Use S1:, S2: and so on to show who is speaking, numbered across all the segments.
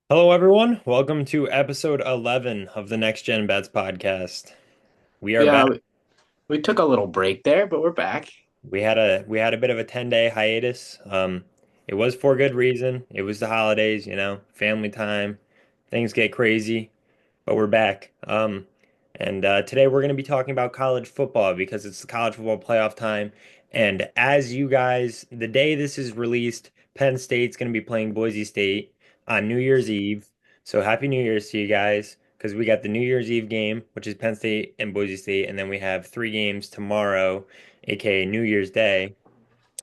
S1: Hello, everyone. Welcome to episode 11 of the Next Gen Bets podcast. We are
S2: Yeah,
S1: back.
S2: we took a little break there, but we're back.
S1: We had a bit of a 10-day hiatus. It was for good reason. It was the holidays, family time. Things get crazy, but we're back. And today we're going to be talking about college football because it's the college football playoff time. And as you guys, the day this is released, Penn State's going to be playing Boise State on New Year's Eve. So happy New Year's to you guys because we got the New Year's Eve game, which is Penn State and Boise State, and then we have three games tomorrow, aka New Year's Day,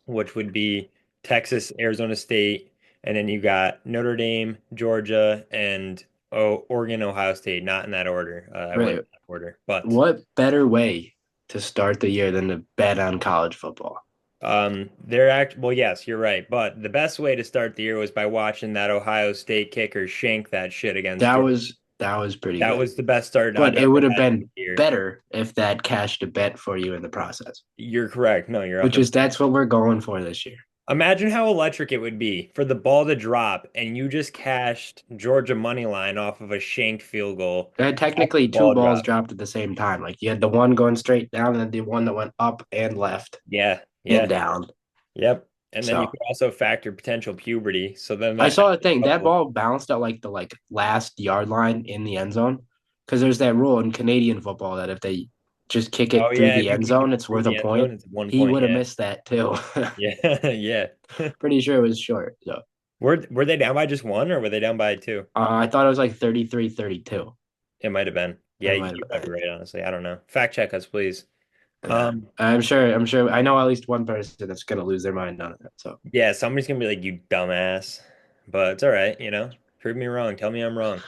S1: which would be Texas, Arizona State, and then you got Notre Dame, Georgia, and Oregon, Ohio State. Not in that order. I went
S2: Right.
S1: in that order, but
S2: What better way to start the year than to bet on college football?
S1: they're act well, yes, you're right. But the best way to start the year was by watching that Ohio State kicker shank that shit against
S2: That
S1: Georgia.
S2: was that was pretty
S1: That
S2: good.
S1: was the best start I've
S2: But it
S1: ever
S2: would have
S1: had to
S2: been
S1: the year.
S2: better if that cashed a bet for you in the process,
S1: You're correct. No, you're
S2: which
S1: 100.
S2: is that's what we're going for this year.
S1: Imagine how electric it would be for the ball to drop and you just cashed Georgia money line off of a shanked field goal
S2: They had
S1: as the
S2: technically two
S1: ball
S2: balls
S1: dropped.
S2: dropped at the same time. Like you had the one going straight down and the one that went up and left
S1: Yeah,
S2: and
S1: yeah,
S2: down.
S1: yep. And then you
S2: So
S1: could also factor potential puberty. So then
S2: I
S1: that
S2: saw a thing. That
S1: couple.
S2: ball bounced at like the last yard line in the end zone because there's that rule in Canadian football that if they just kick
S1: Oh
S2: it through
S1: yeah,
S2: the
S1: if you
S2: end
S1: kick it
S2: zone, it's
S1: through
S2: worth a
S1: the end zone,
S2: point.
S1: it's 1 point.
S2: He would have
S1: Yeah,
S2: missed that too.
S1: yeah, yeah.
S2: Pretty sure it was short. So
S1: Were they down by just one or were they down by two?
S2: I thought it was like 33-32.
S1: It might have been. Yeah,
S2: It
S1: you,
S2: might
S1: you
S2: have
S1: might be
S2: been.
S1: right, honestly. I don't know. Fact check us, please.
S2: Yeah.
S1: Um,
S2: I'm sure. I know at least one person that's gonna lose their mind on it. So
S1: yeah, somebody's gonna be like, you dumbass. But it's all right, Prove me wrong. Tell me I'm wrong.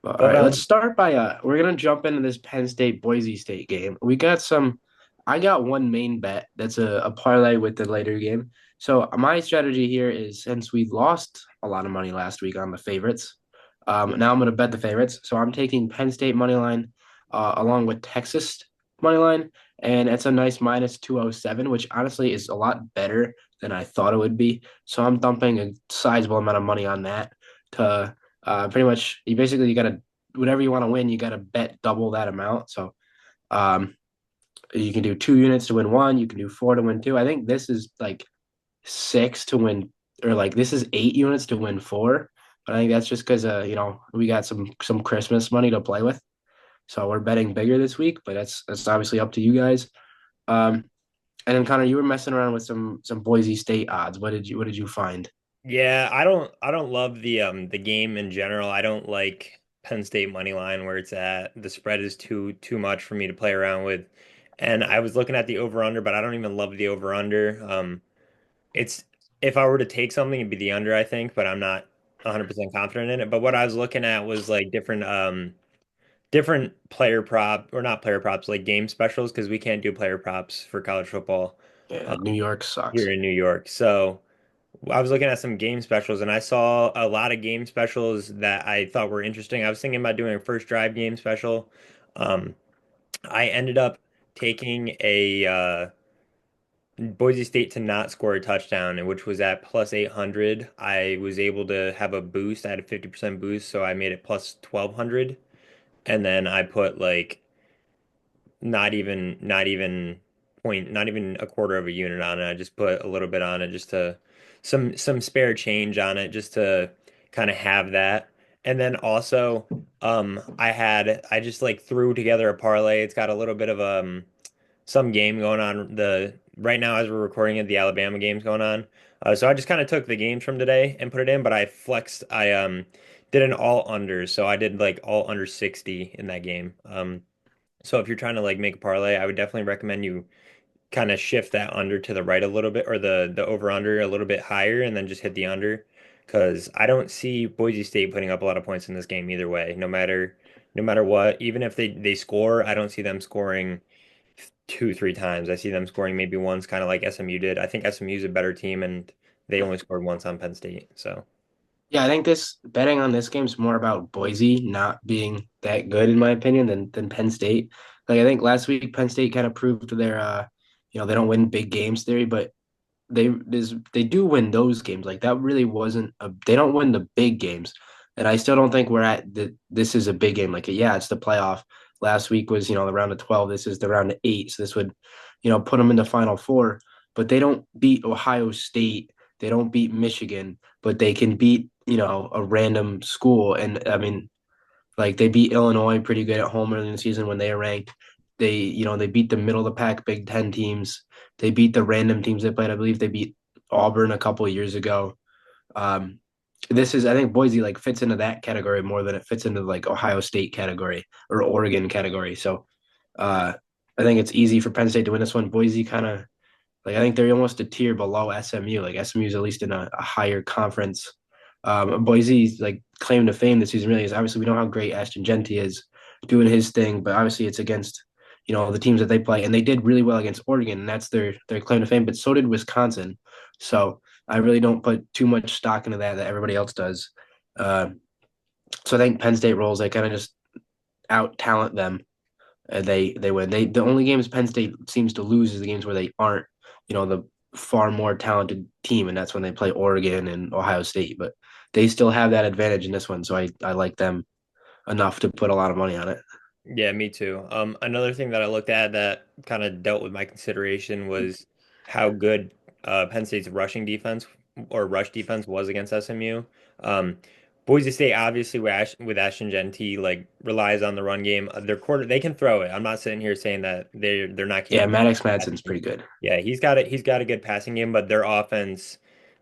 S2: all
S1: But
S2: right, let's start by we're gonna jump into this Penn State Boise State game. We got some I got one main bet that's a parlay with the later game. So my strategy here is since we lost a lot of money last week on the favorites, now I'm gonna bet the favorites. So I'm taking Penn State money line along with Texas money line, and it's a nice minus 207, which honestly is a lot better than I thought it would be. So I'm dumping a sizable amount of money on that to pretty much you gotta whatever you want to win, you gotta bet double that amount. So um, you can do 2 units to win one, you can do four to win two. I think this is like six to win, or like this is 8 units to win four. But I think that's just because we got some Christmas money to play with, so we're betting bigger this week. But that's obviously up to you guys. Um, and then Connor, you were messing around with some Boise State odds. What did you find?
S1: yeah, I don't love the game in general. I don't like Penn State money line where it's at. The spread is too much for me to play around with. And I was looking at the over under, but I don't even love the over under. It's if I were to take something, it'd be the under, I think, but I'm not 100% confident in it. But what I was looking at was like different player prop or not player props, like game specials because we can't do player props for college football
S2: Yeah,
S1: um,
S2: New York
S1: here
S2: sucks.
S1: in New York. So I was looking at some game specials and I saw a lot of game specials that I thought were interesting. I was thinking about doing a first drive game special. Um, I ended up taking a Boise State to not score a touchdown, and which was at plus 800. I was able to have a boost. I had a 50% boost, so I made it plus 1200. And then I put like not even a quarter of a unit on it. I just put a little bit on it just to some spare change on it just to kind of have that. And then also I just like threw together a parlay. It's got a little bit of some game going on the right now as we're recording it, the Alabama game's going on. So I just kind of took the games from today and put it in, but I did an all under. So I did like all under 60 in that game. So if you're trying to like make a parlay, I would definitely recommend you kind of shift that under to the right a little bit or the over under a little bit higher and then just hit the under because I don't see Boise State putting up a lot of points in this game either way. No matter what, even if they score, I don't see them scoring two, three times. I see them scoring maybe once, kind of like SMU did. I think SMU is a better team and they only scored once on Penn State. So
S2: Yeah, I think this betting on this game is more about Boise not being that good, in my opinion, than Penn State. Like I think last week Penn State kind of proved their they don't win big games theory, but they do win those games. Like that really wasn't a they don't win the big games. And I still don't think we're at this is a big game. Like, yeah, it's the playoff. Last week was, the round of 12. This is the round of eight. So this would, put them in the final four. But they don't beat Ohio State. They don't beat Michigan, but they can beat, a random school. And I mean, like they beat Illinois pretty good at home early in the season when they were ranked. They beat the middle of the pack Big Ten teams. They beat the random teams they played. I believe they beat Auburn a couple of years ago. Um, I think Boise like fits into that category more than it fits into like Ohio State category or Oregon category. So uh, I think it's easy for Penn State to win this one. Boise kind of like I think they're almost a tier below SMU. Like SMU is at least in a higher conference. Boise's like claim to fame this season really is obviously we know how great Ashton Genty is doing his thing, but obviously it's against the teams that they play, and they did really well against Oregon, and that's their claim to fame. But so did Wisconsin. So I really don't put too much stock into that everybody else does. Uh, so I think Penn State rolls. They kind of just out talent them. They win. The only games Penn State seems to lose is the games where they aren't the far more talented team, and that's when they play Oregon and Ohio State. But they still have that advantage in this one, so I like them enough to put a lot of money on it.
S1: Yeah, me too. Another thing that I looked at that kind of dealt with my consideration was how good Penn State's rushing defense or rush defense was against SMU. Um, Boise State obviously with Ashton Genty like relies on the run game. Their quarter they can throw it. I'm not sitting here saying that they're not
S2: Yeah,
S1: capable
S2: Maddox
S1: of passing
S2: Madsen's
S1: game.
S2: pretty good.
S1: Yeah, he's got a good passing game, but their offense,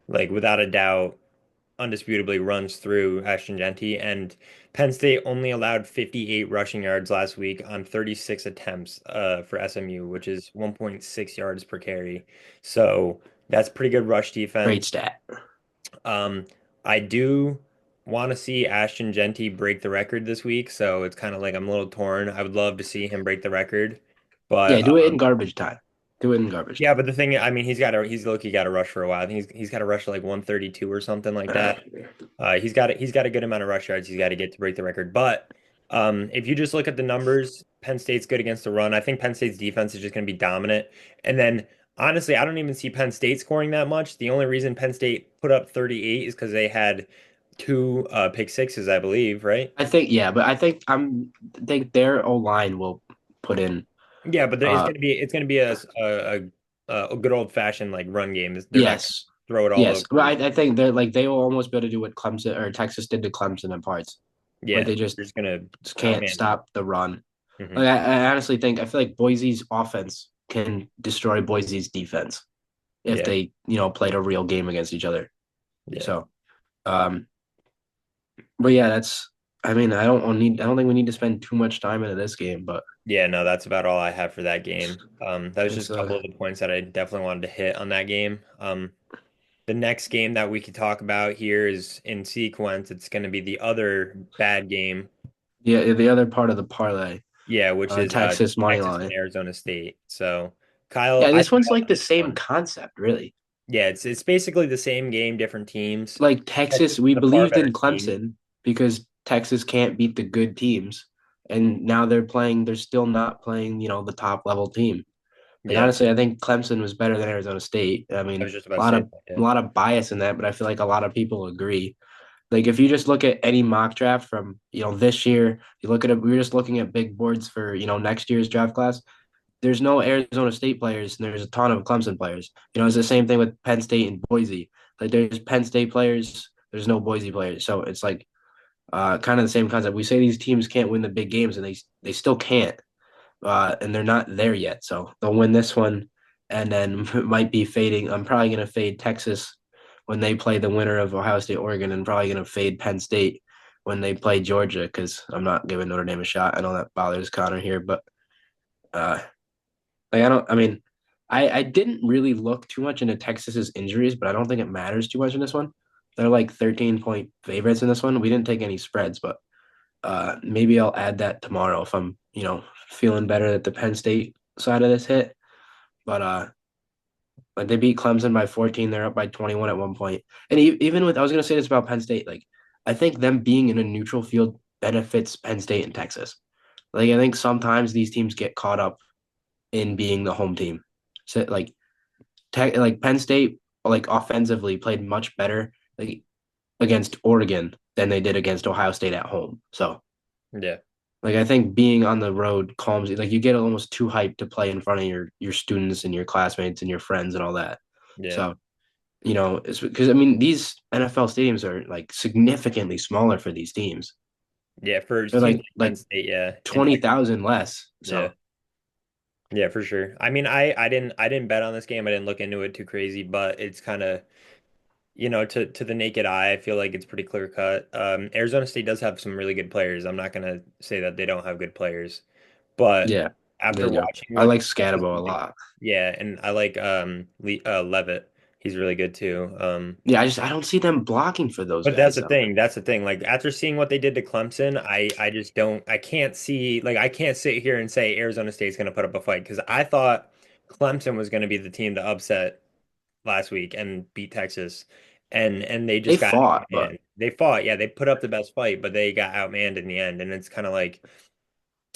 S1: like without a doubt, undisputably runs through Ashton Genty, and Penn State only allowed 58 rushing yards last week on 36 attempts for SMU, which is 1.6 yards per carry. So that's pretty good rush
S2: Great
S1: defense.
S2: stat.
S1: Um, I do want to see Ashton Genty break the record this week, so it's kind of like I'm a little torn. I would love to see him break the record,
S2: Yeah,
S1: but
S2: do it in garbage time. Do it in garbage
S1: yeah,
S2: time.
S1: but the thing, I mean, he's low-key got to rush for a while. I think he's got to rush like 132 or something like that. He's got a good amount of rush yards. He's got to get to break the record. But if you just look at the numbers, Penn State's good against the run. I think Penn State's defense is just going to be dominant. And then honestly, I don't even see Penn State scoring that much. The only reason Penn State put up 38 is because they had two pick sixes, I believe, right?
S2: I think yeah, but I think their O line will put in.
S1: Yeah, but it's
S2: Uh,
S1: gonna be a good old fashioned like run game. They're not gonna
S2: yes,
S1: throw it all
S2: yes, but
S1: over.
S2: I think they will almost be able to do what Clemson or Texas did to Clemson in parts, where
S1: Yeah,
S2: they just
S1: they're just gonna
S2: can't
S1: outman them.
S2: stop the run.
S1: Hmm.
S2: Like I honestly think I feel like Boise's offense can destroy Boise's defense if
S1: Yeah,
S2: they played a real game against each other.
S1: yeah,
S2: So, um, but yeah, that's. I mean, I don't think we need to spend too much time into this game, but
S1: yeah. No, that's about all I have for that game. That was
S2: it's
S1: just a couple of the points that I definitely wanted to hit on that game. The next game that we could talk about here is in sequence. It's going to be the other bad game.
S2: yeah, the other part of the parlay,
S1: Yeah, which is
S2: Texas money
S1: Texas and
S2: line.
S1: Arizona State. So, Kyle,
S2: Yeah,
S1: I
S2: this
S1: think
S2: one's
S1: that's
S2: like
S1: gonna
S2: the
S1: be
S2: same
S1: fun.
S2: concept, really.
S1: Yeah, it's basically the same game, different teams.
S2: Like
S1: Texas
S2: Texas,
S1: is
S2: we
S1: a far
S2: believed
S1: better
S2: in
S1: team.
S2: Clemson because Texas can't beat the good teams, and now they're still not playing, the top level team. Like
S1: Yeah,
S2: honestly, I think Clemson was better than Arizona State. I
S1: I
S2: mean,
S1: was just about
S2: a
S1: to
S2: lot
S1: say
S2: of
S1: that.
S2: a
S1: Yeah.
S2: lot of bias in that, but I feel like a lot of people agree. Like if you just look at any mock draft from, this year, you look at it, we were just looking at big boards for, next year's draft class. There's no Arizona State players and there's a ton of Clemson players. It's the same thing with Penn State and Boise. Like there's Penn State players, there's no Boise players. So it's like kind of the same concept. We say these teams can't win the big games and they still can't. And they're not there yet. So they'll win this one and then might be fading. I'm probably going to fade Texas when they play the winner of Ohio State, Oregon, and probably going to fade Penn State when they play Georgia because I'm not giving Notre Dame a shot. I know that bothers Connor here, but uh, like I don't. I mean, I didn't really look too much into Texas's injuries, but I don't think it matters too much in this one. They're like 13-point favorites in this one. We didn't take any spreads, but maybe I'll add that tomorrow if I'm feeling better that the Penn State side of this hit. But like they beat Clemson by 14, they're up by 21 at one point. And even with I was gonna say this about Penn State, like I think them being in a neutral field benefits Penn State and Texas. Like I think sometimes these teams get caught up in being the home team. So like Penn State like offensively played much better like against Oregon than they did against Ohio State at home. So
S1: Yeah.
S2: like I think being on the road calms you. Like you get almost too hyped to play in front of your students and your classmates and your friends and all that.
S1: Yeah.
S2: So it's because I mean these NFL stadiums are like significantly smaller for these teams.
S1: Yeah. For
S2: They're
S1: teams like Penn
S2: like
S1: State, yeah. And
S2: 20,000 less.
S1: yeah.
S2: So
S1: Yeah, for sure. I mean, I didn't bet on this game. I didn't look into it too crazy, but it's kind of, to the naked eye, I feel like it's pretty clear cut. Arizona State does have some really good players. I'm not gonna say that they don't have good players, but
S2: yeah,
S1: after
S2: they do.
S1: watching
S2: I
S1: what
S2: like Scatabo a lot.
S1: yeah, and I like Levitt. He's really good too.
S2: Yeah, I don't see them blocking for those
S1: But that's
S2: guys
S1: the
S2: though.
S1: thing. That's the thing. Like after seeing what they did to Clemson, I just don't. I can't see. Like I can't sit here and say Arizona State's going to put up a fight because I thought Clemson was going to be the team to upset last week and beat Texas, and they
S2: They
S1: just got
S2: fought, but
S1: outmanned. They fought. Yeah, they put up the best fight, but they got outmanned in the end. And it's kind of like,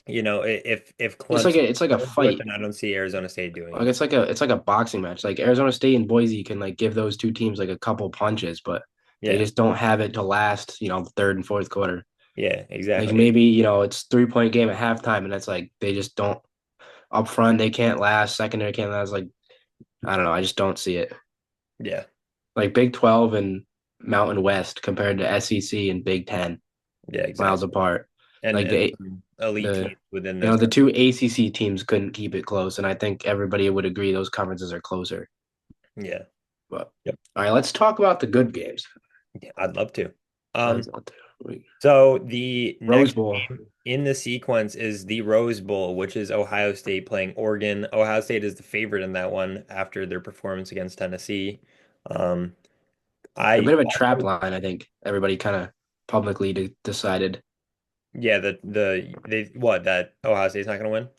S1: if Clemson
S2: it's like a
S1: does do it,
S2: fight.
S1: then I don't see Arizona State doing
S2: Like
S1: it.
S2: it's like a boxing match. Like Arizona State and Boise can like give those two teams like a couple punches, but they
S1: Yeah.
S2: just don't have it to last, the third and fourth quarter.
S1: Yeah.
S2: Like
S1: Exactly.
S2: maybe, it's 3-point game at halftime and it's like they just don't up front they can't last, secondary can't last. Like I don't know, I just don't see it.
S1: Yeah.
S2: Like Big 12 and Mountain West compared to SEC and Big 10,
S1: Yeah.
S2: miles
S1: Exactly.
S2: apart.
S1: And
S2: Like
S1: and some elite
S2: the
S1: teams within those.
S2: the two ACC teams couldn't keep it close, and I think everybody would agree those conferences are closer.
S1: Yeah.
S2: But
S1: Yep.
S2: all right, let's talk about the good games.
S1: Yeah, I'd love to.
S2: Let's
S1: Um,
S2: not
S1: so the
S2: Rose
S1: next
S2: Bowl.
S1: game in the sequence is the Rose Bowl, which is Ohio State playing Oregon. Ohio State is the favorite in that one after their performance against Tennessee. Um,
S2: A
S1: I
S2: bit of a trap
S1: also,
S2: line, I think. Everybody kind of publicly decided.
S1: yeah, they what that Ohio State's not going to win. Or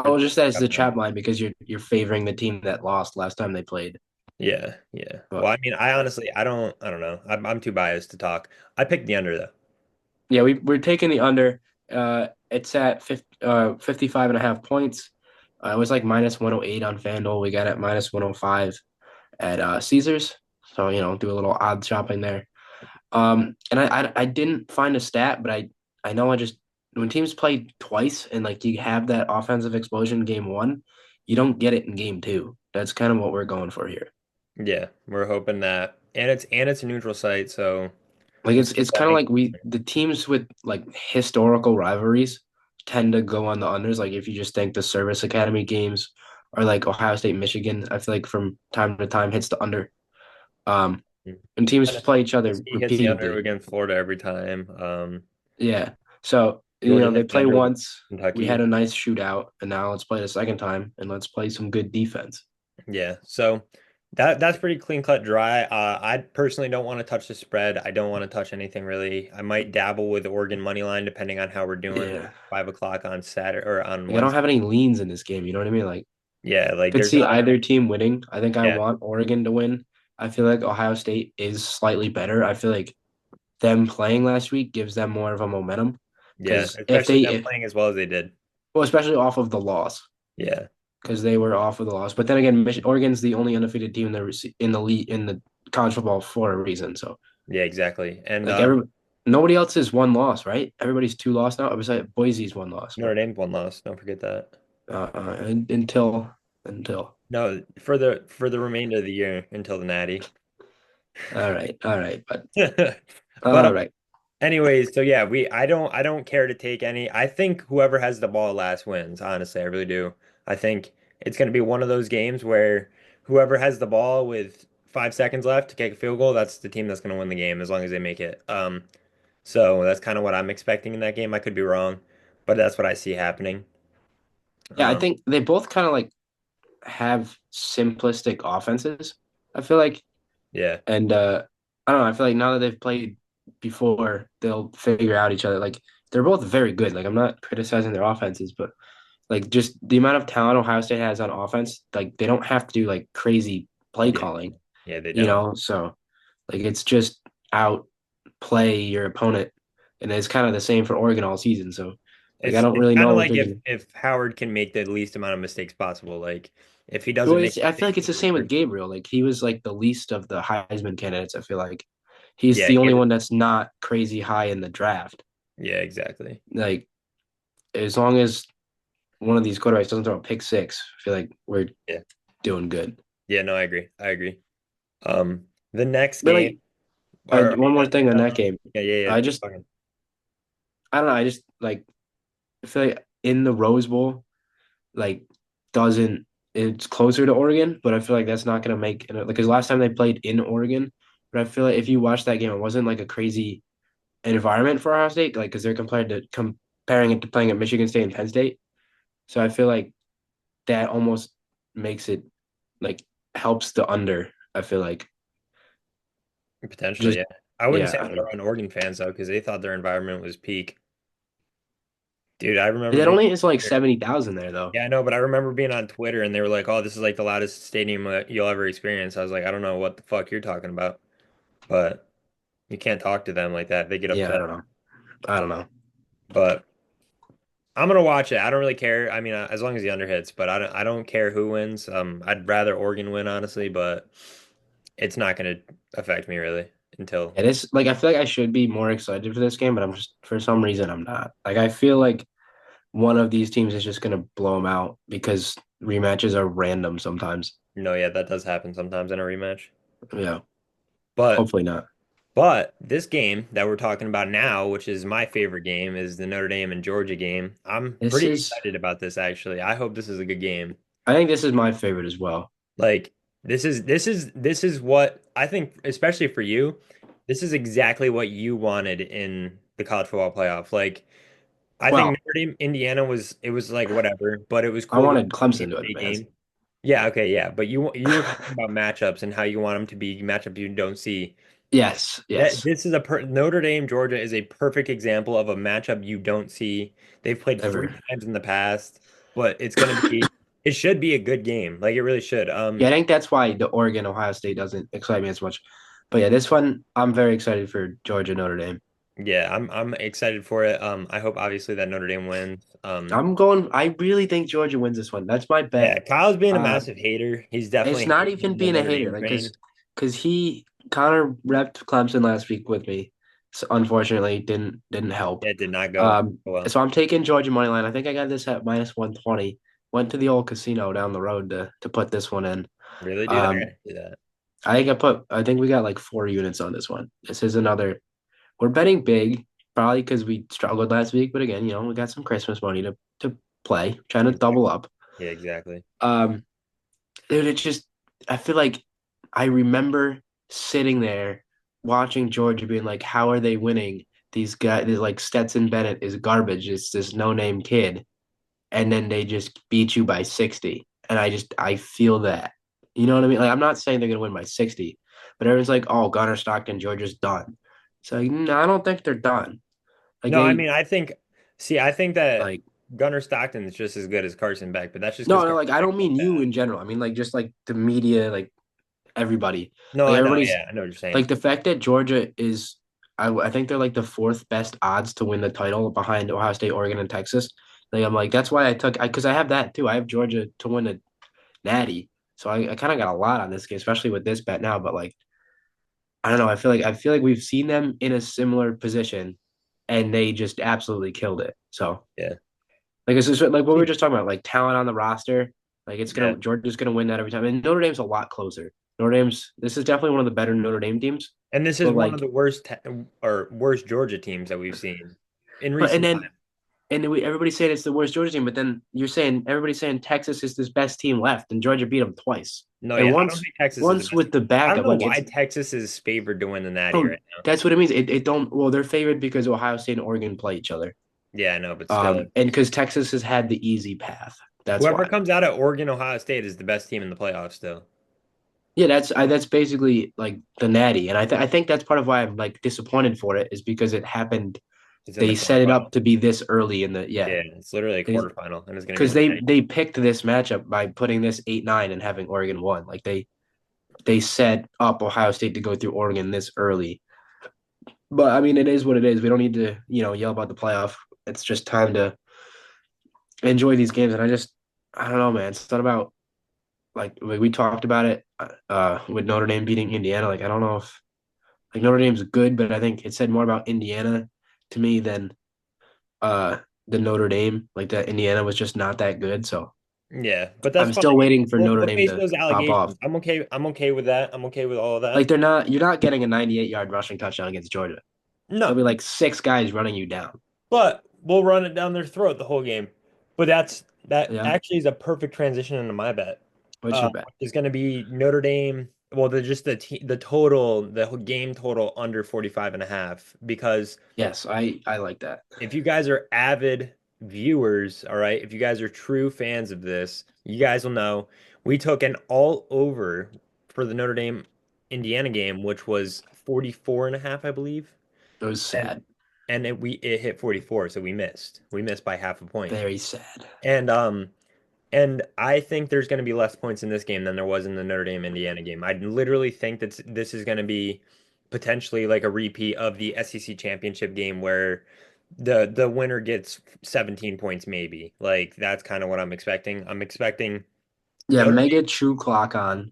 S2: Oh, just that it's the
S1: definitely.
S2: trap line because you're favoring the team that lost last time they played.
S1: Yeah, yeah. Well,
S2: But
S1: I mean, I honestly, I don't know. I'm too biased to talk. I picked the under though.
S2: yeah, we're taking the under. It's at 55 and a half points. It was like minus 108 on FanDuel. We got it minus 105 at Caesars. So, do a little odd shopping there. And I didn't find a stat, but I know I just when teams play twice and like you have that offensive explosion game one, you don't get it in game two. That's kind of what we're going for here.
S1: Yeah, we're hoping that, and it's a neutral site, so
S2: Like
S1: we'll
S2: it's
S1: see if
S2: it's
S1: that
S2: kind of
S1: makes.
S2: like the teams with like historical rivalries tend to go on the unders. Like if you just think the Service Academy games or like Ohio State, Michigan, I feel like from time to time hits the under. Um, and teams play each other
S1: Tennessee hits the under
S2: repeatedly.
S1: against Florida every time.
S2: Yeah. So,
S1: Georgia
S2: they
S1: hits the
S2: play
S1: under with
S2: once. We had
S1: Kentucky.
S2: a nice shootout, and now let's play the second time and let's play some good defense.
S1: Yeah, so that's pretty clean cut dry. I personally don't want to touch the spread. I don't want to touch anything really. I might dabble with Oregon money line depending on how we're doing.
S2: Yeah.
S1: 5 o'clock on Saturday or on
S2: Like I don't
S1: Wednesday.
S2: have any leans in this game. You know what I mean? Like
S1: Yeah, like
S2: could
S1: there's
S2: see
S1: not.
S2: either team winning. I think I
S1: Yeah,
S2: want Oregon to win. I feel like Ohio State is slightly better. I feel like them playing last week gives them more of a momentum
S1: yeah,
S2: because
S1: especially them playing as well as they did.
S2: well, especially off of the loss
S1: Yeah,
S2: because they were off of the loss. But then again, Oregon's the only undefeated team in the league in the college football for a reason. So
S1: yeah, exactly. And
S2: like nobody else is one loss, right? Everybody's two loss now. Besides Boise's one loss,
S1: Notre
S2: but
S1: Dame's one loss. Don't forget that.
S2: until
S1: No, for the remainder of the year until the Natty.
S2: all right, but
S1: But
S2: all right,
S1: anyways, so yeah, I don't care to take any. I think whoever has the ball last wins, honestly, I really do. I think it's going to be one of those games where whoever has the ball with 5 seconds left to kick a field goal, that's the team that's going to win the game as long as they make it. So that's kind of what I'm expecting in that game. I could be wrong, but that's what I see happening.
S2: yeah, I
S1: Um,
S2: think they both kind of like have simplistic offenses. I feel like,
S1: yeah,
S2: and I don't know. I feel like now that they've played before, they'll figure out each other. Like they're both very good. Like I'm not criticizing their offenses, but like just the amount of talent Ohio State has on offense, like they don't have to do like crazy play
S1: yeah,
S2: calling,
S1: yeah, they don't.
S2: So like it's just outplay your opponent, and it's kind of the same for Oregon all season. So like I
S1: It's
S2: don't
S1: it's
S2: really
S1: kind
S2: know
S1: of
S2: what
S1: like
S2: they're
S1: if
S2: doing.
S1: if Howard can make the least amount of mistakes possible. Like if he doesn't
S2: Well,
S1: make
S2: I feel
S1: mistakes,
S2: like it's the same with Gabriel. Like he was like the least of the Heisman candidates. I feel like He's
S1: Yeah,
S2: the only one that's not crazy high in the draft.
S1: yeah, exactly.
S2: Like as long as one of these quarterbacks doesn't throw a pick six, I feel like we're
S1: Yeah.
S2: doing good.
S1: Yeah, no, I agree. I agree. The next
S2: But
S1: game,
S2: like
S1: or are
S2: one more
S1: you
S2: thing on
S1: done?
S2: that game,
S1: Yeah, yeah, yeah.
S2: I
S1: Keep
S2: just
S1: talking.
S2: I don't know. I just like I feel like in the Rose Bowl, like doesn't it's closer to Oregon, but I feel like that's not gonna make it because last time they played in Oregon, but I feel like if you watch that game, it wasn't like a crazy environment for Ohio State, like because they're comparing it to playing at Michigan State and Penn State. So I feel like that almost makes it like helps the under. I feel like
S1: Potentially,
S2: just
S1: yeah. I wouldn't
S2: yeah,
S1: say
S2: I
S1: I'm
S2: don't know.
S1: throwing Oregon fans though, because they thought their environment was peak. Dude, I remember
S2: That
S1: being
S2: only is like 70,000 there though.
S1: yeah, I know, but I remember being on Twitter and they were like, "Oh, this is like the loudest stadium you'll ever experience." I was like, "I don't know what the fuck you're talking about," but you can't talk to them like that. They get
S2: Yeah, I
S1: upset.
S2: don't know. I don't know.
S1: But I'm gonna watch it. I don't really care. I mean, as long as the under hits, but I don't care who wins. I'd rather Oregon win, honestly, but it's not gonna affect me really until
S2: It is like I feel like I should be more excited for this game, but I'm just for some reason I'm not. Like I feel like one of these teams is just gonna blow them out because rematches are random sometimes.
S1: no, yeah, that does happen sometimes in a rematch.
S2: Yeah,
S1: But
S2: hopefully not.
S1: this game that we're talking about now, which is my favorite game, is the Notre Dame and Georgia game. I'm
S2: This
S1: pretty
S2: is
S1: excited about this actually. I hope this is a good game.
S2: I think this is my favorite as well.
S1: Like this is what I think, especially for you, this is exactly what you wanted in the college football playoff. Like I think
S2: Well,
S1: Notre Dame, Indiana was like whatever, but it was
S2: I
S1: cool to
S2: wanted
S1: see
S2: Clemson to
S1: a state
S2: advance.
S1: game. Yeah, okay, yeah, but you were talking about matchups and how you want them to be matchups you don't see.
S2: Yes,
S1: That
S2: yes,
S1: this is Notre Dame Georgia is a perfect example of a matchup you don't see. They've played three
S2: ever.
S1: times in the past, but it should be a good game. Like it really should.
S2: Yeah, I think that's why the Oregon Ohio State doesn't excite me as much. But yeah, this one I'm very excited for Georgia Notre Dame.
S1: Yeah, I'm excited for it. I hope obviously that Notre Dame wins.
S2: I really think Georgia wins this one. That's my bet.
S1: Yeah, Kyle's being a
S2: Uh,
S1: massive hater. He's
S2: it's
S1: definitely
S2: not even
S1: hating the
S2: being a
S1: Notre
S2: hater,
S1: Dame
S2: like
S1: train.
S2: because he Connor repped Clemson last week with me. So unfortunately, didn't help.
S1: Yeah, it did not go well.
S2: So I'm taking Georgia money line. I think I got this at minus 120. Went to the old casino down the road to put this one in.
S1: Really, dude? I
S2: Um,
S1: gotta do that.
S2: I think we got like 4 units on this one. This is another. We're betting big, probably because we struggled last week. But again, we got some Christmas money to play, trying to double
S1: Exactly.
S2: up.
S1: Yeah, exactly.
S2: Um, dude, it's just I feel like I remember sitting there watching Georgia being like, how are they winning? These guys, like Stetson Bennett is garbage. It's this no-name kid, and then they just beat you by 60. And I feel that. You know what I mean? Like I'm not saying they're gonna win by 60, but everyone's like, oh, Gunnar Stockton, Georgia's done. So like, no, I don't think they're done. Like
S1: No, I
S2: they
S1: mean, I think that
S2: like
S1: Gunnar Stockton is just as good as Carson Beck, but that's just because
S2: no, no,
S1: Carson
S2: like I
S1: Beck's
S2: don't
S1: so
S2: mean you
S1: bad.
S2: in general. I mean like just like the media, like everybody.
S1: No,
S2: Like
S1: I know.
S2: everybody's
S1: Yeah, I know what you're saying.
S2: like the fact that Georgia is I think they're like the fourth best odds to win the title behind Ohio State, Oregon, and Texas. Like I'm like that's why because I have that too. I have Georgia to win a natty. So I kind of got a lot on this game, especially with this bet now. But like I don't know, I feel like we've seen them in a similar position and they just absolutely killed it. So
S1: Yeah.
S2: like it's just like what we were just talking about, like talent on the roster. Like it's
S1: Yeah.
S2: gonna Georgia's gonna win that every time. And Notre Dame's a lot closer. Notre Dame's this is definitely one of the better Notre Dame teams.
S1: And this is
S2: But
S1: one of
S2: like
S1: the worst Georgia teams that we've seen in
S2: but
S1: recent
S2: and then everybody's saying it's the worst Georgia team, but then you're saying everybody's saying Texas is this best team left, and Georgia beat them twice.
S1: No,
S2: And
S1: yeah, I don't think Texas is the
S2: once
S1: best.
S2: with the
S1: I don't
S2: backup,
S1: know
S2: like
S1: why
S2: it's
S1: Texas is favored to win the Natty
S2: oh
S1: right now.
S2: that's what it means. It don't well they're favored because Ohio State and Oregon play each other.
S1: Yeah, I know, but still,
S2: And because Texas has had the easy path. That's
S1: whoever
S2: why.
S1: comes out of Oregon, Ohio State is the best team in the playoffs still.
S2: Yeah, that's basically like the natty, and I think that's part of why I'm like disappointed for it is because it happened.
S1: It's in the
S2: They set it
S1: quarterfinal.
S2: up to be this early in the yeah,
S1: Yeah, it's literally a quarterfinal, and it's going to be
S2: because
S1: the
S2: they
S1: Natty.
S2: they picked this matchup by putting this 8-9 and having Oregon one. Like they set up Ohio State to go through Oregon this early. But I mean, it is what it is. We don't need to yell about the playoff. It's just time to enjoy these games, and I don't know, man. It's not about like we talked about it with Notre Dame beating Indiana. Like I don't know if Like Notre Dame's good, but I think it said more about Indiana to me uh than Notre Dame. Like that Indiana was just not that good. So
S1: Yeah, but that's
S2: I'm
S1: fine.
S2: still waiting for Notre
S1: We'll
S2: Dame
S1: face
S2: to
S1: those
S2: pop off.
S1: allegations. I'm okay. I'm okay with that. I'm okay with all of
S2: Like
S1: that.
S2: you're not getting a 98-yard rushing touchdown against Georgia. There'll
S1: No,
S2: be like six guys running you down.
S1: but we'll run it down their throat the whole game. But that
S2: Yeah.
S1: actually is a perfect transition into my bet.
S2: What's your bet?
S1: Which is going to be Notre Dame. Well, the total, the game total under 45 and a half. Because
S2: Yes, I like that.
S1: if you guys are avid viewers, all right, if you guys are true fans of this, you guys will know we took an all over for the Notre Dame Indiana game, which was 44 and a half, I believe.
S2: It was
S1: And
S2: sad.
S1: it hit 44, so we missed. We missed by half a point.
S2: Very sad.
S1: And and I think there's going to be less points in this game than there was in the Notre Dame Indiana game. I literally think that this is going to be potentially like a repeat of the SEC championship game where the winner gets 17 points maybe. Like that's kind of what I'm expecting. I'm expecting
S2: Yeah,
S1: Notre
S2: mega true clock on.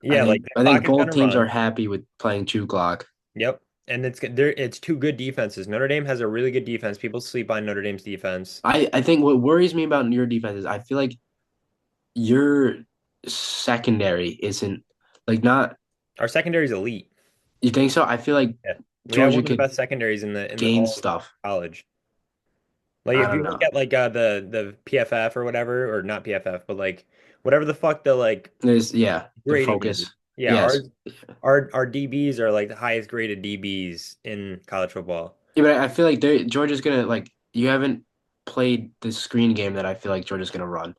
S1: Yeah, like the
S2: I think
S1: clock is
S2: both
S1: going to
S2: teams are
S1: run.
S2: happy with playing true clock.
S1: Yep. And it's two good defenses. Notre Dame has a really good defense. People sleep on Notre Dame's defense.
S2: I think what worries me about your defense is I feel like your secondary isn't like not
S1: Our secondary is elite.
S2: you think so? I feel like
S1: Yeah. We have
S2: Georgia
S1: one of the
S2: could
S1: best secondaries in the
S2: gain
S1: whole of
S2: stuff.
S1: college. Like
S2: I
S1: if
S2: don't
S1: you look
S2: know.
S1: at like the PFF or whatever, or not PFF, but like whatever the fuck the like
S2: There's yeah, the
S1: grading is.
S2: focus.
S1: Yeah,
S2: Yes.
S1: our DBs are like the highest graded DBs in college football.
S2: Yeah, but I feel like Georgia's gonna like you haven't played the screen game that I feel like Georgia's gonna run.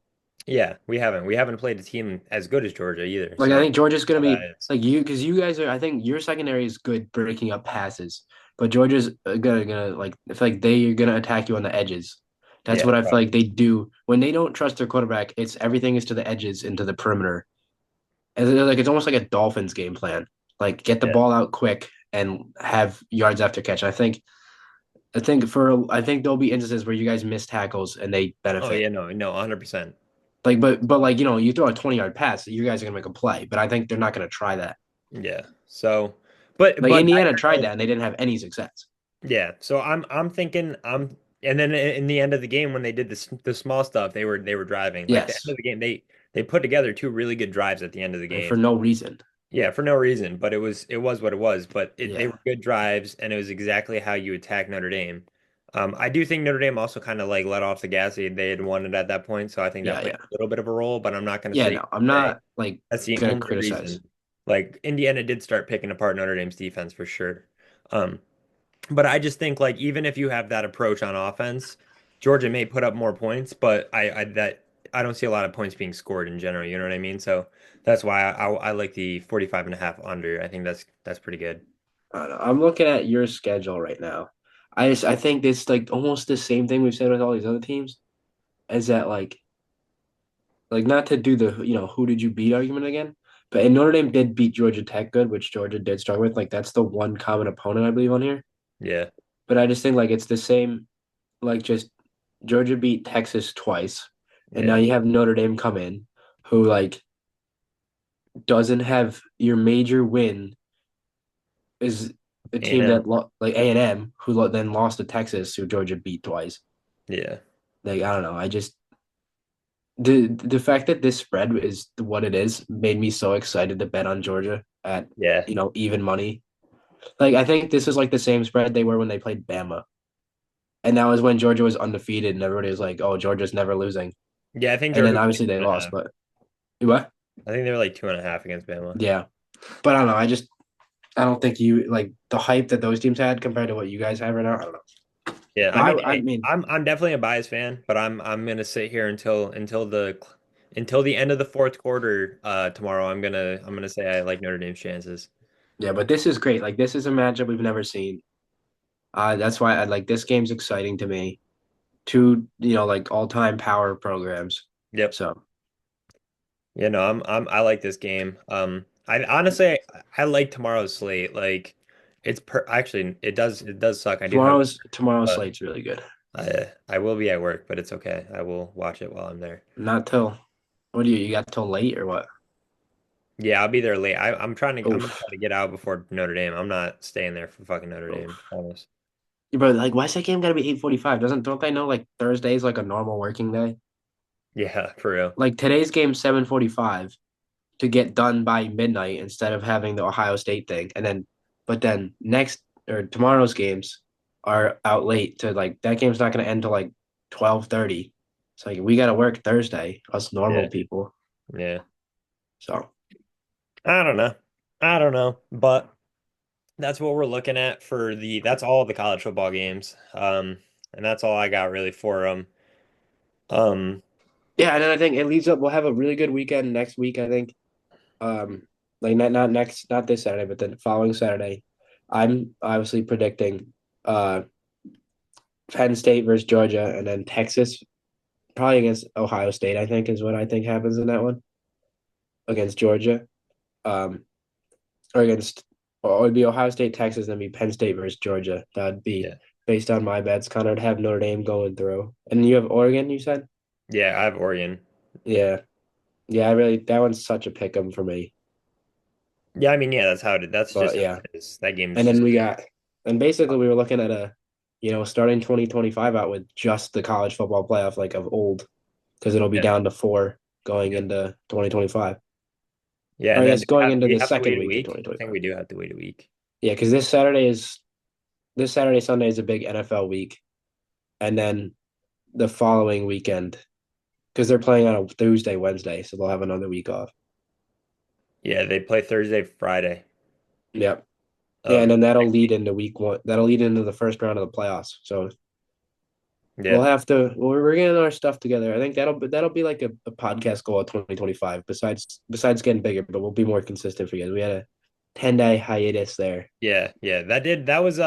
S1: Yeah, we haven't played a team as good as Georgia either.
S2: Like I
S1: So
S2: think Georgia's gonna
S1: how that
S2: be
S1: is.
S2: like you because you guys are. I think your secondary is good breaking up passes, but Georgia's gonna like I feel like they are gonna attack you on the edges. That's
S1: Yeah,
S2: what I feel
S1: probably.
S2: like they do when they don't trust their quarterback. It's everything is to the edges into the perimeter, and like it's almost like a Dolphins game plan. Like get the
S1: Yeah.
S2: ball out quick and have yards after catch. I think there'll be instances where you guys miss tackles and they
S1: Oh
S2: benefit.
S1: yeah, no, 100%.
S2: Like, but like you throw a 20-yard pass, you guys are gonna make a play. But I think they're not gonna try that.
S1: Yeah. So, but
S2: Like
S1: but
S2: Indiana tried that and they didn't have any success.
S1: yeah, so I'm thinking and then in the end of the game when they did the small stuff, they were driving. Like the end
S2: Yes,
S1: of the game, they put together two really good drives at the end of the
S2: and
S1: game.
S2: for no reason.
S1: Yeah, for no reason, but it was what it was. But they
S2: Yeah,
S1: were good drives, and it was exactly how you attack Notre Dame. I do think Notre Dame also kind of like let off the gas. They had won it at that point, so I think that
S2: yeah,
S1: played
S2: yeah,
S1: a little bit of a role. But I'm not going to
S2: yeah.
S1: sit here
S2: No, I'm
S1: and say
S2: not like
S1: that's the
S2: gonna
S1: only
S2: criticize.
S1: reason. Like Indiana did start picking apart Notre Dame's defense for sure. Um, but I just think like even if you have that approach on offense, Georgia may put up more points, but I don't see a lot of points being scored in general. You know what I mean? So that's why I like the 45 and a half under. I think that's pretty good.
S2: I don't know. I'm looking at your schedule right now. I think it's like almost the same thing we've said with all these other teams. Is that like not to do the who did you beat argument again, but and Notre Dame did beat Georgia Tech good, which Georgia did struggle with. Like that's the one common opponent I believe on here.
S1: Yeah.
S2: But I just think like it's the same. Like just Georgia beat Texas twice, and now
S1: Yeah.
S2: you have Notre Dame come in, who like doesn't have your major win is a team
S1: A&M.
S2: that like A&M who then lost to Texas, who Georgia beat twice.
S1: Yeah.
S2: Like I don't know, I just the fact that this spread is what it is made me so excited to bet on Georgia at
S1: Yeah.
S2: even money. Like I think this is like the same spread they were when they played Bama, and that was when Georgia was undefeated, and everybody was like, "Oh, Georgia's never losing."
S1: Yeah, I think
S2: And then
S1: Georgia was like
S2: obviously they
S1: two and a
S2: lost,
S1: half.
S2: but what?
S1: I think they were like 2.5 against Bama.
S2: Yeah, but I don't know. I don't think you like the hype that those teams had compared to what you guys have right now. I don't know.
S1: Yeah,
S2: But
S1: I mean,
S2: I
S1: hey,
S2: mean,
S1: I'm definitely a biased fan, but I'm gonna sit here until the end of the fourth quarter tomorrow. I'm gonna say I like Notre Dame's chances.
S2: yeah, but this is great. Like this is a matchup we've never seen. That's why I like this game's exciting to me. Two, like all-time power programs.
S1: Yep.
S2: So
S1: I like this game. I honestly I like tomorrow's slate. Like actually it does suck. I do have
S2: tomorrow's
S1: but
S2: slate's really good.
S1: I will be at work, but it's okay. I will watch it while I'm there.
S2: Not till what do you got till late or what?
S1: Yeah, I'll be there late. I'm gonna
S2: Oof.
S1: try to get out before Notre Dame. I'm not staying there for fucking Notre Dame.
S2: Oof.
S1: Promise.
S2: Bro, like, why's that game gotta be 8:45? Don't they know like Thursday's like a normal working day?
S1: Yeah, for real.
S2: Like today's game 7:45 to get done by midnight instead of having the Ohio State thing. But then next or tomorrow's games are out late to like that game's not gonna end till like 12:30. It's like we gotta work Thursday, us normal
S1: Yeah,
S2: people.
S1: yeah.
S2: So
S1: I don't know. I don't know, but that's what we're looking at that's all the college football games. And that's all I got really for them. Um,
S2: yeah, and then I think it leads up. We'll have a really good weekend next week. I think, um, like not this Saturday, but the following Saturday. I'm obviously predicting Penn State versus Georgia, and then Texas probably against Ohio State. I think is what I think happens in that one against Georgia, um, or against or it would be Ohio State, Texas, then be Penn State versus Georgia. That'd be
S1: yeah.
S2: based on my bets. Connor would have Notre Dame going through, and you have Oregon. You said,
S1: Yeah, I have Oregon.
S2: yeah, yeah. I really that one's such a pick 'em for me.
S1: Yeah, I mean, yeah, that's
S2: But
S1: just how
S2: yeah,
S1: it is. That game's
S2: and then
S1: just
S2: and basically we were looking at starting 2025 out with just the college football playoff like of old, because it'll be
S1: yeah.
S2: down to four going
S1: Yeah.
S2: into 2025.
S1: Yeah,
S2: Or
S1: and
S2: I
S1: then
S2: guess going
S1: do
S2: into
S1: we
S2: the
S1: have to
S2: second
S1: wait a
S2: week in
S1: week? I think
S2: 2025.
S1: we do have to wait a week.
S2: Yeah, because this Saturday, Sunday is a big NFL week, and then the following weekend, because they're playing on a Tuesday, Wednesday, so they'll have another week off.
S1: Yeah, they play Thursday, Friday
S2: Yep. Yeah, and
S1: of
S2: then that'll
S1: next
S2: lead
S1: week.
S2: into week one. That'll lead into the first round of the playoffs. So we'll
S1: Yeah.
S2: have to. We're getting our stuff together. I think that'll be like a podcast goal of 2025. Besides getting bigger, but we'll be more consistent for you guys. We had a 10-day hiatus there.
S1: Yeah, yeah. That was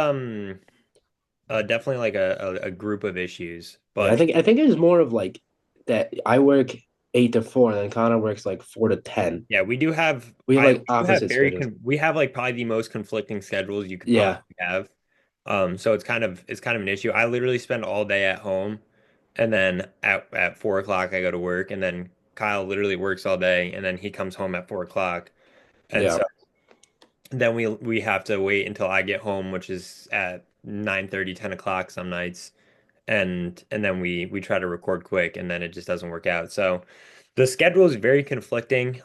S1: definitely like a group of issues.
S2: Yeah, I
S1: But
S2: think I think it was more of like that. I work 8 to 4, and then Connor works like 4 to 10.
S1: yeah,
S2: We have like
S1: we do have
S2: opposite schedules.
S1: we have like probably the most conflicting schedules you could
S2: Yeah,
S1: possibly have. So it's kind of an issue. I literally spend all day at home, and then at 4 o'clock I go to work, and then Kyle literally works all day, and then he comes home at 4 o'clock. And
S2: yeah.
S1: so then we have to wait until I get home, which is at 9:30, 10 o'clock some nights, and then we try to record quick, and then it just doesn't work out. So the schedule is very conflicting.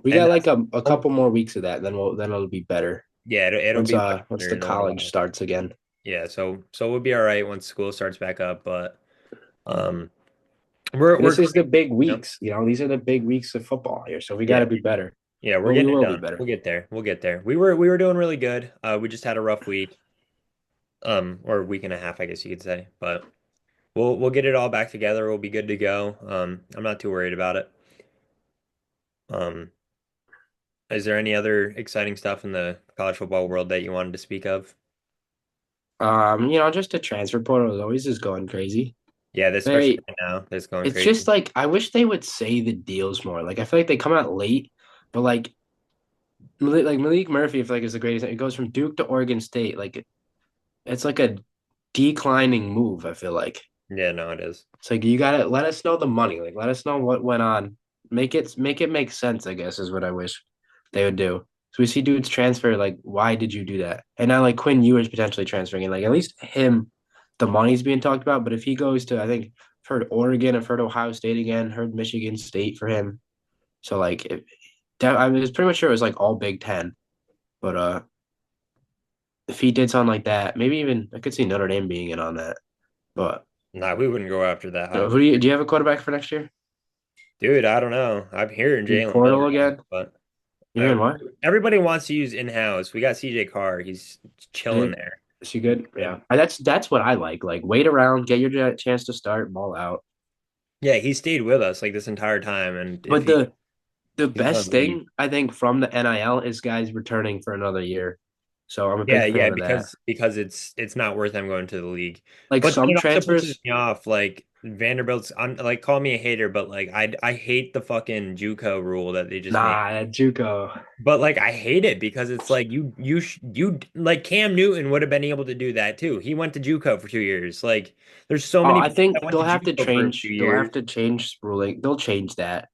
S2: We
S1: And
S2: got like
S1: that's
S2: a couple more weeks of that, then it'll be better
S1: yeah, it'll
S2: once
S1: be much
S2: once
S1: better
S2: the
S1: in a little
S2: college
S1: while.
S2: starts again.
S1: Yeah, so we'll be all right once school starts back up, but um we're
S2: This is the
S1: going,
S2: big
S1: you know?
S2: weeks. These are the big weeks of football here, so we got
S1: Yeah,
S2: to be better.
S1: yeah, we're
S2: Well, we
S1: getting it
S2: will be
S1: done.
S2: better.
S1: We'll get there. We'll get there. We were doing really good. We just had a rough week, or week and a half, I guess you could say. But we'll get it all back together. We'll be good to go. I'm not too worried about it. Um, is there any other exciting stuff in the college football world that you wanted to speak of?
S2: Just the transfer portal is always just going crazy.
S1: Yeah, especially
S2: They,
S1: right now, that's going
S2: it's just
S1: crazy.
S2: like I wish they would say the deals more. Like I feel like they come out late, but like Malik Murphy, I feel like is the greatest. It goes from Duke to Oregon State. Like it's like a declining move. I feel like
S1: Yeah, no, it is.
S2: it's like you gotta let us know the money. Like let us know what went on. Make it make sense. I guess is what I wish they would do. So we see dudes transfer. Like why did you do that? And now like Quinn Ewers potentially transferring, and like at least him, the money's being talked about. But if he goes to, I think I've heard Oregon, I've heard Ohio State again, heard Michigan State for him. So like I was pretty much sure it was like all Big Ten. But if he did something like that, maybe even I could see Notre Dame being in on that. But
S1: Nah, we wouldn't go after that high.
S2: who do you have a quarterback for next year?
S1: Dude, I don't know. I'm hearing
S2: You
S1: Jalen
S2: portal
S1: Milroe,
S2: again?
S1: but
S2: You
S1: I,
S2: hearing what?
S1: everybody wants to use in-house. We got CJ Carr. He's chilling
S2: Is
S1: there.
S2: she good?
S1: And
S2: Yeah, that's what I like. Like wait around, get your chance to start, ball out.
S1: yeah, he stayed with us like this entire time. And if
S2: But the
S1: he's gonna
S2: best
S1: leave,
S2: thing I think from the NIL is guys returning for another year. So I'm a
S1: yeah,
S2: big
S1: yeah,
S2: fan of that.
S1: because it's not worth them going to the league.
S2: Like
S1: But
S2: some
S1: then it also pisses
S2: transfers,
S1: me off. Like Vanderbilt's, I'm like call me a hater, but like I hate the fucking JUCO rule that they just made.
S2: nah, JUCO.
S1: But like I hate it because it's like you like Cam Newton would have been able to do that too. He went to JUCO for 2 years. Like there's so
S2: Oh,
S1: many
S2: I
S1: people
S2: think
S1: that went to JUCO for a few
S2: they'll have
S1: years.
S2: to change ruling. They'll change that.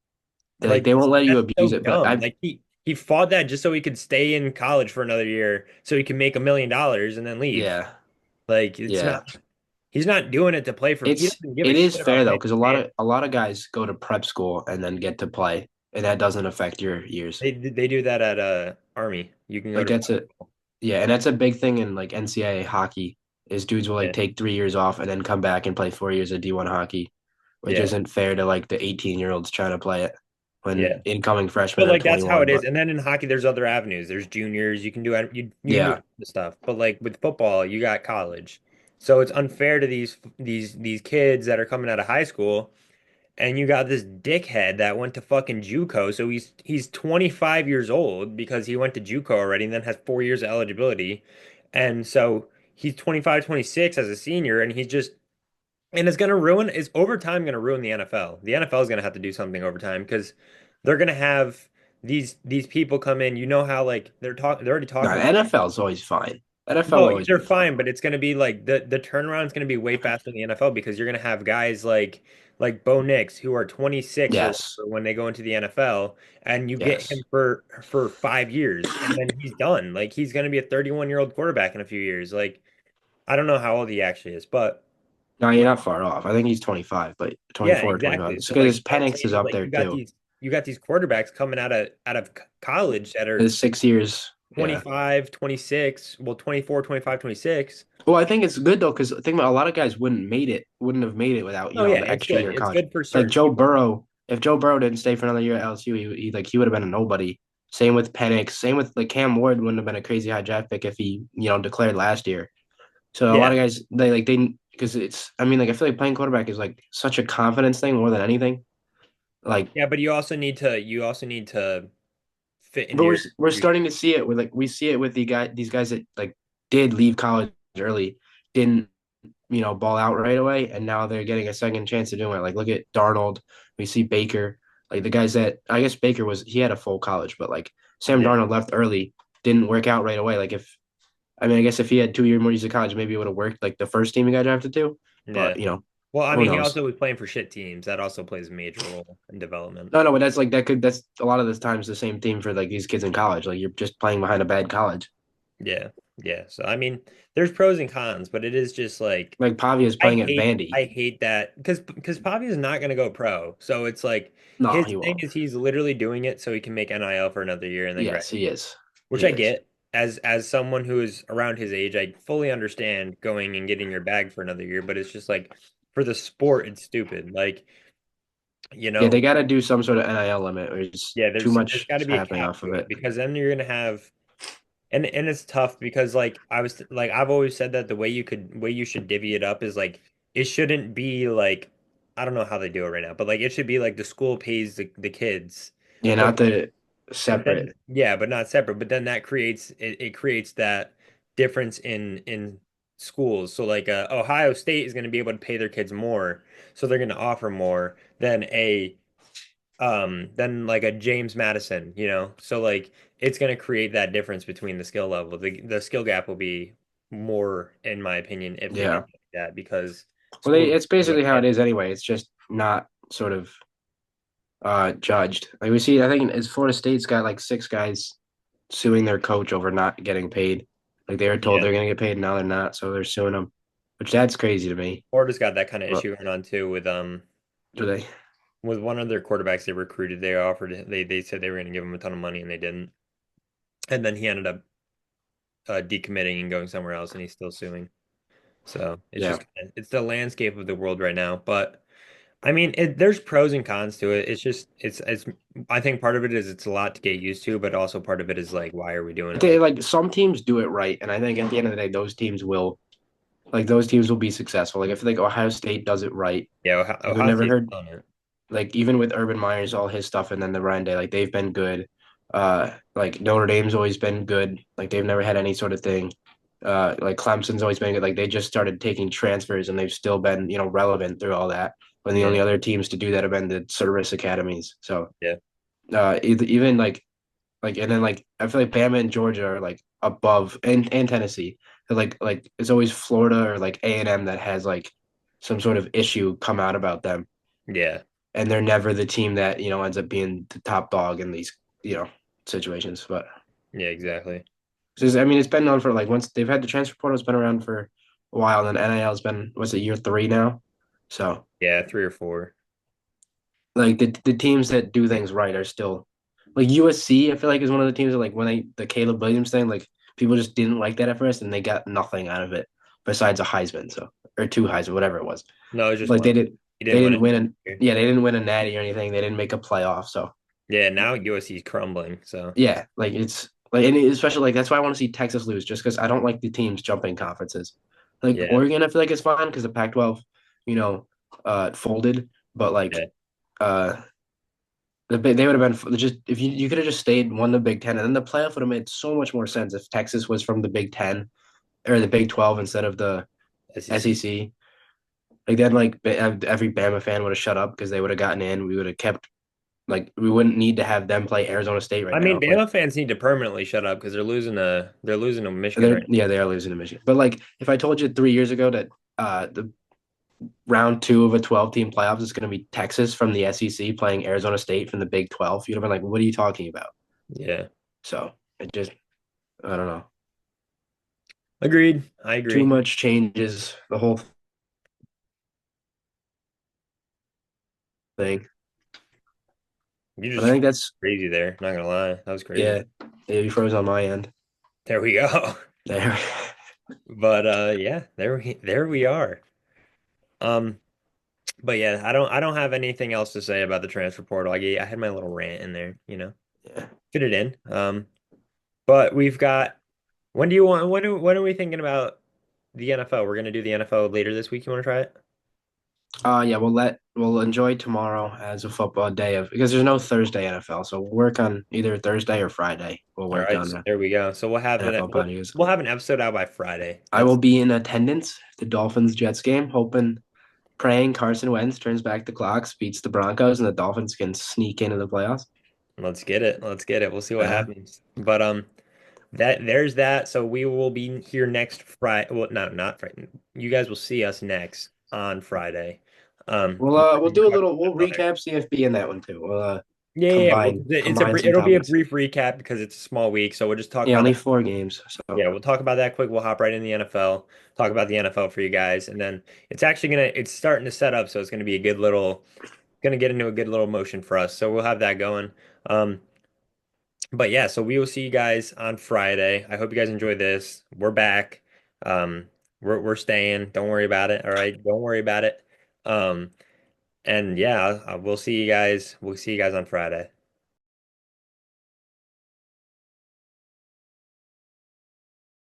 S2: Like they won't let you
S1: That's
S2: abuse
S1: so
S2: it. But
S1: dumb.
S2: I
S1: Like he fought that just so he could stay in college for another year, so he can make $1 million and then leave.
S2: yeah,
S1: Like it's
S2: yeah.
S1: not. He's not doing it to play for. He doesn't give a
S2: It
S1: shit
S2: is
S1: about
S2: fair though,
S1: playing
S2: because
S1: for fans.
S2: a lot of guys go to prep school and then get to play, and that doesn't affect your years.
S1: They do that at Army. You can go
S2: Like
S1: to
S2: that's
S1: prep
S2: a
S1: school.
S2: Yeah, and that's a big thing in like NCAA hockey is dudes will like
S1: Yeah,
S2: take 3 years off and then come back and play 4 years of D1 hockey, which
S1: yeah,
S2: isn't fair to like the 18-year-olds trying to play it when
S1: yeah.
S2: incoming freshmen
S1: But
S2: are
S1: like that's how
S2: 21.
S1: it is.
S2: But
S1: And then in hockey, there's other avenues. There's juniors. You can do you can do
S2: yeah,
S1: the stuff. But like with football, you got college. So it's unfair to these kids that are coming out of high school. And you got this dickhead that went to fucking JUCO. So he's 25 years old because he went to JUCO already and then has 4 years of eligibility. And so he's 25, 26 as a senior, and he's just and it's gonna ruin is overtime gonna ruin the NFL. The NFL is gonna have to do something overtime because they're gonna have these people come in. You know how like they're already
S2: no,
S1: talking
S2: the
S1: about.
S2: NFL is always fine. NFL
S1: No,
S2: will always
S1: they're
S2: be fine.
S1: fine, but it's going to be like the turnaround is going to be way faster in the NFL because you're going to have guys like Bo Nix who are 26 or
S2: Yes,
S1: whatever when they go into the NFL, and you get him
S2: yes.
S1: for 5 years, and then he's done. Like he's going to be a 31-year-old quarterback in a few years. Like I don't know how old he actually is, but
S2: No, you're not far off. I think he's 25, but
S1: yeah,
S2: 24 or 25.
S1: exactly.
S2: It's
S1: So like
S2: because
S1: what I'm
S2: Penix
S1: saying
S2: is
S1: is
S2: up
S1: like
S2: there too.
S1: you got these quarterbacks coming out of college that are
S2: It's 6 years. Yeah.
S1: 25, 26, well 24, 25, 26.
S2: Well, I think it's good though, because think about a lot of guys wouldn't have made it without,
S1: Oh yeah,
S2: the
S1: it's
S2: extra
S1: good.
S2: year of
S1: It's
S2: college.
S1: good for
S2: Like
S1: certain
S2: Joe
S1: people.
S2: Burrow, if Joe Burrow didn't stay for another year at LSU, he would have been a nobody. Same with Penix. Same with like Cam Ward wouldn't have been a crazy high draft pick if he, declared last year. So a lot
S1: Yeah.
S2: of guys they because it's I mean like I feel like playing quarterback is like such a confidence thing more than anything. Like,
S1: Yeah, but you also need to fit into
S2: but
S1: your
S2: we're
S1: institution.
S2: starting to see it with like we see it with these guys that like did leave college early, didn't ball out right away, and now they're getting a second chance to do it. Like, look at Darnold. We see Baker, like the guys that I guess Baker he had a full college, but like Sam
S1: Yeah.
S2: Darnold left early, didn't work out right away. Like, I guess if he had 2 year more years of college, maybe it would have worked. Like the first team he got drafted to,
S1: Yeah.
S2: but
S1: Well, I
S2: who
S1: mean, he
S2: knows?
S1: also was playing for shit teams. That also plays a major role in development.
S2: No, but that's like that's a lot of the times the same team for like these kids in college. Like you're just playing behind a bad college.
S1: Yeah. Yeah. So I mean, there's pros and cons, but it is just like
S2: Like Pavia is playing at Vandy.
S1: I hate that because Pavi is not going to go pro. So it's like
S2: No,
S1: his
S2: he
S1: thing
S2: won't.
S1: is he's literally doing it so he can make NIL for another year and then
S2: Yes,
S1: graduate,
S2: he is.
S1: which
S2: He
S1: I
S2: is.
S1: get. As someone who is around his age, I fully understand going and getting your bag for another year, but it's just like for the sport, it's stupid. Like, you
S2: Yeah,
S1: know,
S2: they got to do some sort of NIL limit, or it's
S1: yeah,
S2: too
S1: there's
S2: much
S1: got to
S2: is
S1: be a
S2: happening
S1: cap
S2: off
S1: to
S2: of
S1: it
S2: it.
S1: because then you're gonna have and it's tough because like I've always said that the way you should divvy it up is like it shouldn't be like I don't know how they do it right now, but like it should be like the school pays the kids,
S2: Yeah,
S1: but
S2: not the
S1: but then
S2: separate.
S1: yeah, but not separate. But then that it creates that difference in schools. So like Ohio State is going to be able to pay their kids more, so they're going to offer more than like a James Madison, you know? So like it's going to create that difference between the skill level. The skill gap will be more, in my opinion, if they do
S2: Yeah.
S1: that because
S2: Well,
S1: schools
S2: it's
S1: are
S2: basically
S1: what
S2: how it
S1: pay.
S2: is anyway. It's just not sort of judged. Like we see, I think it's Florida State's got like 6 guys suing their coach over not getting paid. Like they were told
S1: Yeah.
S2: they're gonna get paid, now they're not, so they're suing them, which that's crazy to me.
S1: Florida's got that kind of
S2: But
S1: issue going on too
S2: do they?
S1: with one of their quarterbacks they recruited. They said they were going to give him a ton of money and they didn't. And then he ended up decommitting and going somewhere else and he's still suing. So it's
S2: Yeah.
S1: just it's the landscape of the world right now. But I mean, there's pros and cons to it. It's just it's. I think part of it is it's a lot to get used to, but also part of it is like, why are we doing it like?
S2: Like some teams do it right, and I think at the end of the day, those teams will be successful. Like I feel like Ohio State does it right.
S1: Yeah,
S2: Like we've
S1: Ohio
S2: never
S1: State's
S2: heard
S1: on it.
S2: like even with Urban Meyer's all his stuff and then the Ryan Day, like they've been good. Like Notre Dame's always been good. Like they've never had any sort of thing. Like Clemson's always been good. Like they just started taking transfers and they've still been, relevant through all that. When the
S1: Yeah,
S2: only other teams to do that have been the service academies. So
S1: yeah,
S2: even like and then like I feel like Bama and Georgia are like above and Tennessee. Like it's always Florida or like A&M that has like some sort of issue come out about them.
S1: yeah.
S2: and they're never the team that ends up being the top dog in these you know situations. But
S1: Yeah, exactly.
S2: I mean, it's been known for like once they've had the transfer portal, it's been around for a while, and then NIL has been what's it year three now. So
S1: Yeah, 3 or 4.
S2: like the teams that do things right are still like USC. I feel like is one of the teams that like when the Caleb Williams thing, like people just didn't like that at first, and they got nothing out of it besides a Heisman, so or two Heisman, whatever it was.
S1: No, it was just
S2: Like
S1: one. He
S2: they
S1: didn't win
S2: didn't
S1: it.
S2: win an yeah, they didn't win a natty or anything. They didn't make a playoff, so
S1: Yeah, now USC's crumbling. So
S2: yeah, like it's like and especially like that's why I want to see Texas lose, just because I don't like the teams jumping conferences. Like
S1: yeah,
S2: Oregon, I feel like it's fine because the Pac-12, you know, folded, but like
S1: yeah.
S2: uh they would have been just if you could have just stayed won the Big Ten, and then the playoff would have made so much more sense if Texas was from the Big Ten or the Big 12 instead of the
S1: SEC.
S2: SEC. Like then, like every Bama fan would have shut up because they would have gotten in. We would have kept like we wouldn't need to have them play Arizona State right
S1: I mean,
S2: now. Like
S1: Bama fans need to permanently shut up because they're losing to Michigan right
S2: they are losing to Michigan. But like if I told you 3 years ago that the round two of a 12 team playoffs is going to be Texas from the SEC playing Arizona State from the Big 12, you'd have been like, what are you talking about?
S1: now. Yeah,
S2: So it just I don't know.
S1: agreed. I
S2: Too
S1: agree.
S2: much changes the whole thing.
S1: You
S2: But I
S1: just
S2: think that's
S1: crazy there. Not gonna lie, that was crazy.
S2: yeah. You froze on my end
S1: There we go.
S2: there.
S1: But yeah, there we are. Um, but yeah, I don't have anything else to say about the transfer portal. I had my little rant in there,
S2: Yeah.
S1: fit it in. But we've got when do you want when are we thinking about the NFL? We're gonna do the NFL later this week. You want to try it?
S2: Yeah, we'll enjoy tomorrow as a football day of because there's no Thursday NFL, so we'll work on either Thursday or Friday. We'll
S1: All
S2: work
S1: right,
S2: on
S1: so
S2: the
S1: there we go. So we'll have
S2: NFL
S1: we'll,
S2: podcast.
S1: we'll have an episode out by Friday.
S2: I will
S1: That's
S2: be in attendance at the Dolphins Jets game, hoping, praying Carson Wentz turns back the clocks, beats the Broncos, and the Dolphins can sneak into the playoffs.
S1: let's get it. Let's get it. We'll see what
S2: Yeah,
S1: happens. But there's that. So we will be here next Friday. Well, no, not Friday. You guys will see us next on Friday.
S2: we'll do a little. We'll
S1: NFL there.
S2: recap CFB in that one too. We'll
S1: Yeah, yeah, yeah.
S2: combine some
S1: It'll be a
S2: topics.
S1: brief recap because it's a small week. So we'll just talk
S2: Yeah,
S1: about
S2: only
S1: that.
S2: 4 games, so
S1: Yeah, we'll talk about that quick. We'll hop right in the NFL, talk about the NFL for you guys, and then it's starting to set up, so it's gonna be gonna get into a good little motion for us. So we'll have that going. Um, but yeah, so we will see you guys on Friday. I hope you guys enjoy this. We're back. Um, we're staying. Don't worry about it. All right, don't worry about it. Um, and yeah, we'll see you guys. We'll see you guys on Friday.